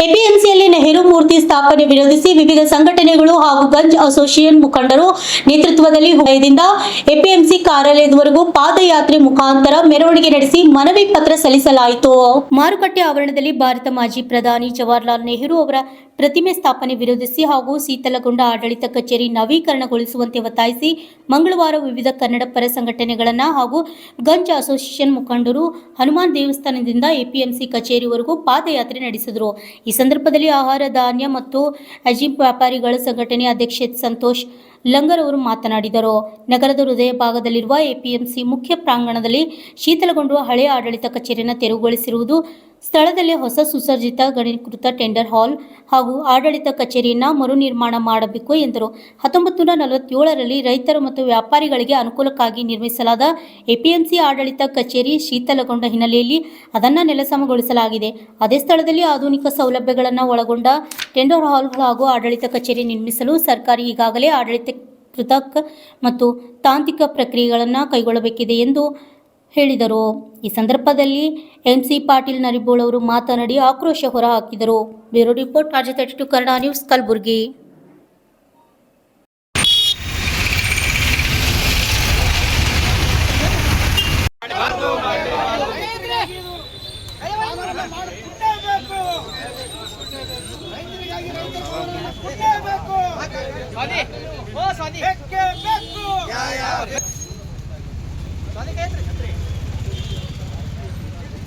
ಎಪಿಎಂಸಿಯಲ್ಲಿ ನೆಹರು ಮೂರ್ತಿ ಸ್ಥಾಪನೆ ವಿರೋಧಿಸಿ ವಿವಿಧ ಸಂಘಟನೆಗಳು ಹಾಗೂ ಗಂಜ್ ಅಸೋಸಿಯೇಷನ್ ಮುಖಂಡರು ನೇತೃತ್ವದಲ್ಲಿ ಹುಬ್ಬಳ್ಳಿಯಿಂದ ಎಪಿಎಂಸಿ ಕಾರ್ಯಾಲಯದವರೆಗೂ ಪಾದಯಾತ್ರೆ ಮುಖಾಂತರ ಮೆರವಣಿಗೆ ನಡೆಸಿ ಮನವಿ ಪತ್ರ ಸಲ್ಲಿಸಲಾಯಿತು. ಮಾರುಕಟ್ಟೆ ಆವರಣದಲ್ಲಿ ಭಾರತ ಮಾಜಿ ಪ್ರಧಾನಿ ಜವಾಹರಲಾಲ್ ನೆಹರು ಅವರ ಪ್ರತಿಮೆ ಸ್ಥಾಪನೆ ವಿರೋಧಿಸಿ ಹಾಗೂ ಶೀತಲಗೊಂಡ ಆಡಳಿತ ಕಚೇರಿ ನವೀಕರಣಗೊಳಿಸುವಂತೆ ಒತ್ತಾಯಿಸಿ ಮಂಗಳವಾರ ವಿವಿಧ ಕನ್ನಡ ಪರ ಸಂಘಟನೆಗಳನ್ನು ಹಾಗೂ ಗಂಜ್ ಅಸೋಸಿಯೇಷನ್ ಮುಖಂಡರು ಹನುಮಾನ್ ದೇವಸ್ಥಾನದಿಂದ ಎಪಿಎಂಸಿ ಕಚೇರಿವರೆಗೂ ಪಾದಯಾತ್ರೆ ನಡೆಸಿದರು. ಈ ಸಂದರ್ಭದಲ್ಲಿ ಆಹಾರ ಧಾನ್ಯ ಮತ್ತು ಅಜೀಂ ವ್ಯಾಪಾರಿಗಳ ಸಂಘಟನೆ ಅಧ್ಯಕ್ಷ ಸಂತೋಷ್ ಲಂಗರ್ ಅವರು ಮಾತನಾಡಿದರು. ನಗರದ ಹೃದಯ ಭಾಗದಲ್ಲಿರುವ ಎಪಿಎಂಸಿ ಮುಖ್ಯ ಪ್ರಾಂಗಣದಲ್ಲಿ ಶೀತಲಗೊಂಡ ಹಳೆಯ ಆಡಳಿತ ಕಚೇರಿಯನ್ನು ತೆರವುಗೊಳಿಸಿರುವುದು, ಸ್ಥಳದಲ್ಲೇ ಹೊಸ ಸುಸಜ್ಜಿತ ಗಣಕೀಕೃತ ಟೆಂಡರ್ ಹಾಲ್ ಹಾಗೂ ಆಡಳಿತ ಕಚೇರಿಯನ್ನು ಮರು ನಿರ್ಮಾಣ ಮಾಡಬೇಕು ಎಂದರು. 1947ರಲ್ಲಿ ರೈತರು ಮತ್ತು ವ್ಯಾಪಾರಿಗಳಿಗೆ ಅನುಕೂಲಕ್ಕಾಗಿ ನಿರ್ಮಿಸಲಾದ ಎಪಿಎಂಸಿ ಆಡಳಿತ ಕಚೇರಿ ಶೀತಲಗೊಂಡ ಹಿನ್ನೆಲೆಯಲ್ಲಿ ಅದನ್ನು ನೆಲಸಮಗೊಳಿಸಲಾಗಿದೆ. ಅದೇ ಸ್ಥಳದಲ್ಲಿ ಆಧುನಿಕ ಸೌಲಭ್ಯಗಳನ್ನು ಒಳಗೊಂಡ ಟೆಂಡರ್ ಹಾಲ್ ಹಾಗೂ ಆಡಳಿತ ಕಚೇರಿ ನಿರ್ಮಿಸಲು ಸರ್ಕಾರ ಈಗಾಗಲೇ ಆಡಳಿತಕೃತ ಮತ್ತು ತಾಂತ್ರಿಕ ಪ್ರಕ್ರಿಯೆಗಳನ್ನು ಕೈಗೊಳ್ಳಬೇಕಿದೆ ಎಂದು ಹೇಳಿದರು. ಈ ಸಂದರ್ಭದಲ್ಲಿ ಎಂಸಿ ಪಾಟೀಲ್ ನರಿಬೋಳ್ ಅವರು ಮಾತನಾಡಿ ಆಕ್ರೋಶ ಹೊರಹಾಕಿದರು. ಬ್ಯೂರೋ ರಿಪೋರ್ಟ್, ರಾಜ್ಯ 32 ಕನ್ನಡ ನ್ಯೂಸ್, ಕಲಬುರಗಿ.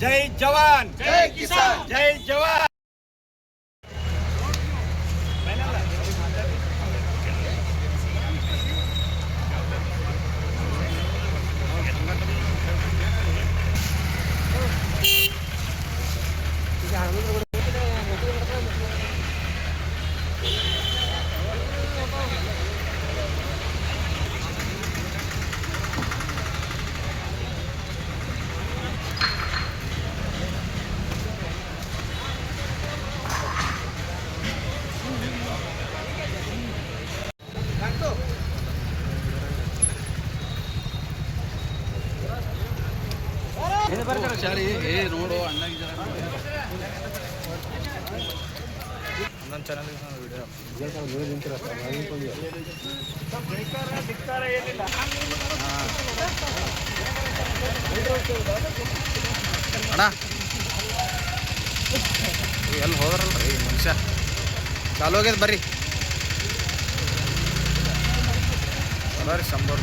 जय जवान, जय किसान, जय जवान. ನೋಡು ಅಣ್ಣ ಎಲ್ಲಿ ಹೋದ್ರಲ್ರಿ ಮನುಷ್ಯ ಚಾಲು ಹೋಗ್ಯದ ಬರ್ರಿ ಬರ್ರಿ ಶಂಬರ್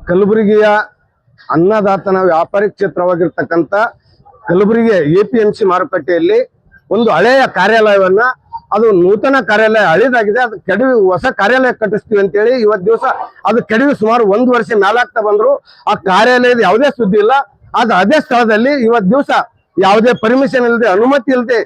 ಕಲಬುರಗಿಯ ಅನ್ನದಾತನ ವ್ಯಾಪಾರಿ ಕ್ಷೇತ್ರವಾಗಿರ್ತಕ್ಕಂಥ ಕಲಬುರಗಿ ಎಪಿಎಂಸಿ ಮಾರುಕಟ್ಟೆಯಲ್ಲಿ ಒಂದು ಹಳೆಯ ಕಾರ್ಯಾಲಯವನ್ನ, ಅದು ನೂತನ ಕಾರ್ಯಾಲಯ ಹಳೇದಾಗಿದೆ, ಅದು ಕೆಡವಿ ಹೊಸ ಕಾರ್ಯಾಲಯ ಕಟ್ಟಿಸ್ತೀವಿ ಅಂತೇಳಿ ಇವತ್ತು ದಿವಸ ಅದು ಕೆಡವಿ ಸುಮಾರು 1 ವರ್ಷ ಮೇಲಾಗ್ತಾ ಬಂದ್ರು ಆ ಕಾರ್ಯಾಲಯದ ಯಾವುದೇ ಸುದ್ದಿ ಇಲ್ಲ. ಅದು ಅದೇ ಸ್ಥಳದಲ್ಲಿ ಇವತ್ತು ದಿವಸ ಯಾವುದೇ ಪರ್ಮಿಷನ್ ಇಲ್ಲದೆ, ಅನುಮತಿ ಇಲ್ಲದೆ,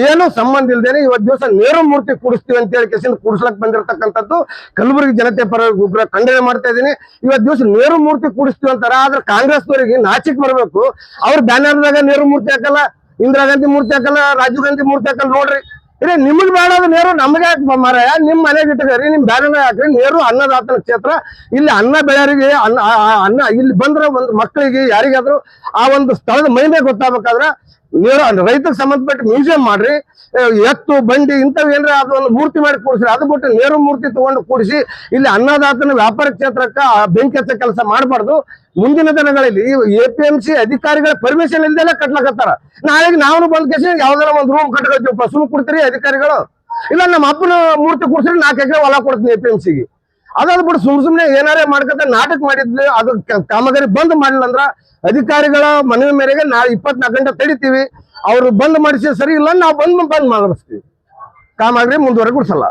ಏನೋ ಸಂಬಂಧ ಇಲ್ದೇನೆ ಇವತ್ತು ದಿವಸ ನೇರು ಮೂರ್ತಿ ಕೂಡಿಸ್ತೀವಿ ಅಂತ ಹೇಳಿ ಕೆಸಿಂದ ಕೂಡಿಸ್ಲಕ್ ಬಂದಿರತಕ್ಕಂಥದ್ದು ಕಲಬುರಗಿ ಜನತೆ ಪರ ಉಗ್ರ ಖಂಡನೆ ಮಾಡ್ತಾ ಇದ್ದೀನಿ. ಇವತ್ತು ದಿವಸ ನೇರು ಮೂರ್ತಿ ಕೂಡಿಸ್ತೀವಿ ಅಂತಾರ, ಆದ್ರೆ ಕಾಂಗ್ರೆಸ್ನವರಿಗೆ ನಾಚಿಕ್ ಬರಬೇಕು. ಅವ್ರ ಬ್ಯಾನರ್ದಾಗ ನೇರು ಮೂರ್ತಿ ಹಾಕಲ್ಲ, ಇಂದಿರಾ ಗಾಂಧಿ ಮೂರ್ತಿ ಹಾಕಲ್ಲ, ರಾಜೀವ್ ಗಾಂಧಿ ಮೂರ್ತಿ ಹಾಕಲ್ಲ. ನೋಡ್ರಿ, ಇರೇ ನಿಮಗ್ ಬೇಡ ಅದು ನೇರು ನಮಗೆ ಯಾಕೆ ಮಾರಾಯ? ನಿಮ್ ಮನೆಗೆ ಇಟ್ಟರಿ, ನಿಮ್ ಬ್ಯಾನರ್ ಹಾಕ್ರಿ. ನೇರು ಅನ್ನದಾತನ ಕ್ಷೇತ್ರ, ಇಲ್ಲಿ ಅನ್ನ ಬೆಳೆಯರಿಗೆ ಅನ್ನ ಇಲ್ಲಿ ಬಂದ್ರೆ ಒಂದು ಮಕ್ಕಳಿಗೆ ಯಾರಿಗಾದ್ರು ಆ ಒಂದು ಸ್ಥಳದ ಮಹಿಮೆ ಗೊತ್ತಾಗಬೇಕಾದ್ರೆ ನೇರು ರೈತರಿಗೆ ಸಂಬಂಧಪಟ್ಟ ಮ್ಯೂಸಿಯಂ ಮಾಡ್ರಿ, ಎತ್ತು ಬಂಡಿ ಇಂಥವ್ ಏನ್ರ ಅದು ಒಂದು ಮೂರ್ತಿ ಮಾಡಿ ಕೂಡಿಸ್ರಿ. ಅದು ಬಿಟ್ಟು ನೇರು ಮೂರ್ತಿ ತಗೊಂಡು ಕೂಡಿಸಿ ಇಲ್ಲಿ ಅನ್ನದಾತನ ವ್ಯಾಪಾರ ಕ್ಷೇತ್ರಕ್ಕ ಬೆಂಕಿ ಹಚ್ಚ ಕೆಲಸ ಮಾಡಬಾರ್ದು. ಮುಂದಿನ ದಿನಗಳಲ್ಲಿ ಎಪಿಎಂಸಿ ಅಧಿಕಾರಿಗಳ ಪರ್ಮಿಷನ್ ಇಲ್ದೆಲ್ಲ ಕಟ್ಲಕತ್ತಾರ. ನಾಳೆಗೆ ನಾವು ಬಂದ್ ಕೇಸಿ ಯಾವ್ದಾರ ಒಂದು ರೂಮ್ ಕಟ್ಕೊತೀವಪ್ಪ, ಸುಮ್ ಕೊಡ್ತೀರಿ ಅಧಿಕಾರಿಗಳು? ಇಲ್ಲ ನಮ್ಮ ಅಪ್ಪನ ಮೂರ್ತಿ ಕೂಡಿಸ್ರಿ 4 ಎಕರೆ ಹೊಲ ಕೊಡ್ತೀನಿ ಎಪಿಎಂಸಿಗೆ. ಅದಾದ್ ಬಿಟ್ಟು ಸುಮ್ನೆ ಏನಾರೇ ಮಾಡ್ಕೊತ ನಾಟಕ ಮಾಡಿದ್ವಿ. ಅದು ಕಾಮಗಾರಿ ಬಂದ್ ಮಾಡಿಲ್ಲ ಅಂದ್ರ ಅಧಿಕಾರಿಗಳ ಮನವಿ ಮೇರೆಗೆ ನಾಳೆ 24 ಗಂಟೆ ತಡಿತೀವಿ. ಅವ್ರು ಬಂದ್ ಮಾಡಿಸಿ ಸರಿ ಇಲ್ಲ, ನಾವು ಬಂದ್ ಮಾಡಿಸ್ತೀವಿ. ಕಾಮಗಾರಿ ಮುಂದುವರೆಗೆ ಕೊಡ್ಸಲ್ಲ.